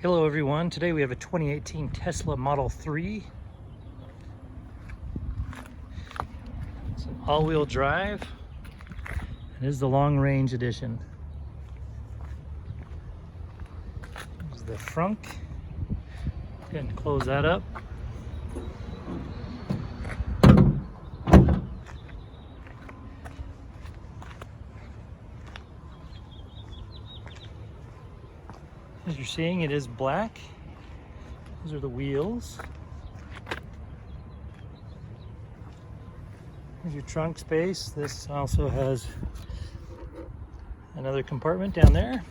Hello everyone, today we have a 2018 Tesla Model 3. It's an all-wheel drive. It is the long-range edition. This is the front. Go ahead and close that up. As you're seeing, it is black. Those are the wheels. Here's your trunk space. This also has another compartment down there.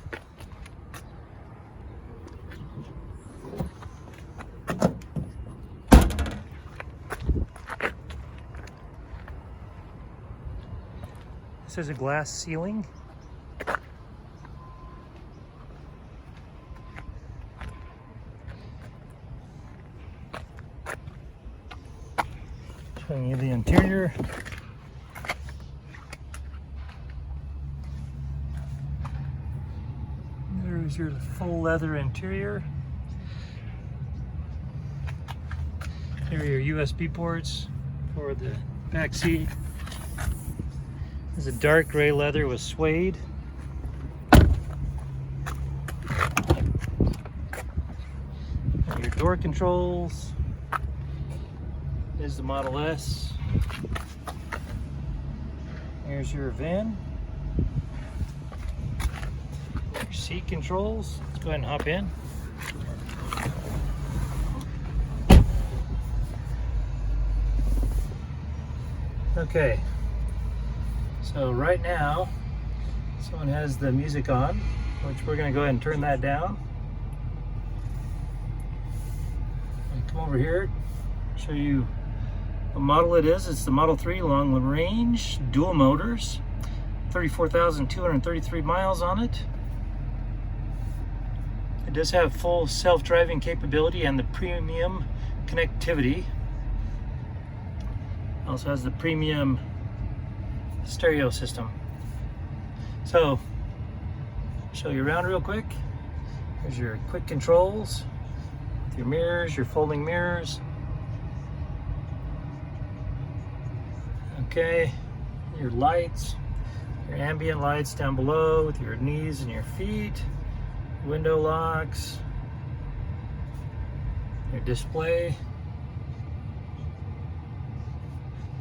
This is a glass ceiling. Showing you the interior. There's your full leather interior. Here are your USB ports for the back seat. There's a dark gray leather with suede. And your door controls. Is the Model S. Here's your VIN. Your seat controls. Let's go ahead and hop in. Okay, so right now someone has the music on, which we're going to go ahead and turn that down. And come over here, show you what model it is. It's the Model 3 long range, dual motors, 34,233 miles on it. It does have full self-driving capability and the premium connectivity. Also has the premium stereo system. So, show you around real quick. Here's your quick controls, with your mirrors, your folding mirrors. Okay, your lights, your ambient lights down below with your knees and your feet, window locks, your display,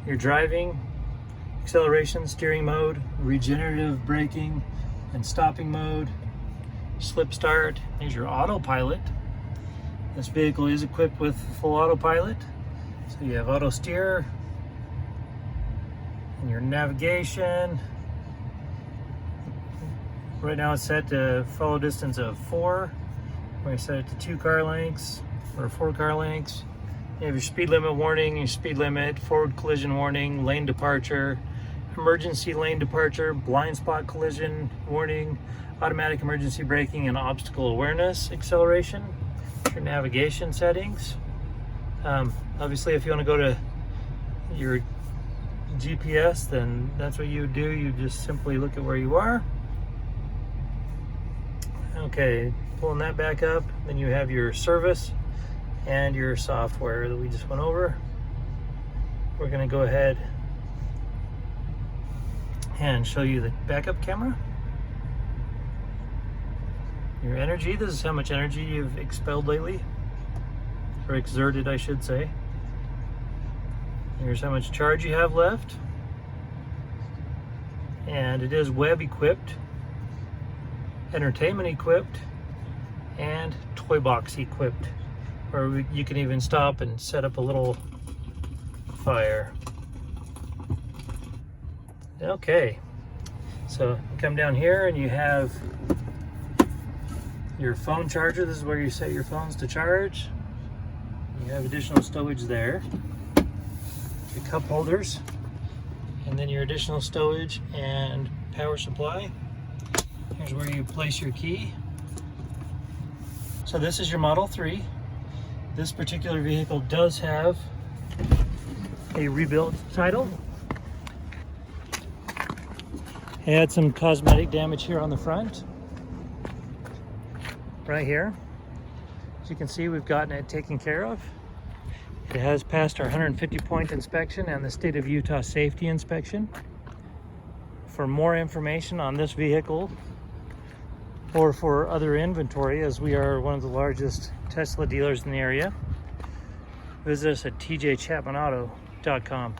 your driving, acceleration, steering mode, regenerative braking and stopping mode, slip start. Here's your autopilot. This vehicle is equipped with full autopilot. So you have auto steer, and your navigation. Right now it's set to follow distance of 4. We're going to set it to 2 car lengths or 4 car lengths. You have your speed limit warning, your speed limit, forward collision warning, lane departure, emergency lane departure, blind spot collision warning, automatic emergency braking, and obstacle awareness acceleration. Your navigation settings. Obviously, if you want to go to your GPS, then that's what you would do. You just simply look at where you are. Okay, pulling that back up, then you have your service and your software that we just went over. We're going to go ahead and show you the backup camera. Your energy, this is how much energy you've expelled lately, or exerted I should say. Here's how much charge you have left. And it is web equipped, entertainment equipped, and toy box equipped. Or you can even stop and set up a little fire. Okay, so you come down here and you have your phone charger. This is where you set your phones to charge. You have additional stowage there. Your cup holders, and then your additional stowage and power supply. Here's where you place your key. So this is your Model 3. This particular vehicle does have a rebuilt title. It had some cosmetic damage here on the front, right here. As you can see, we've gotten it taken care of. It has passed our 150-point inspection and the state of Utah safety inspection. For more information on this vehicle or for other inventory, as we are one of the largest Tesla dealers in the area, visit us at tjchapmanauto.com.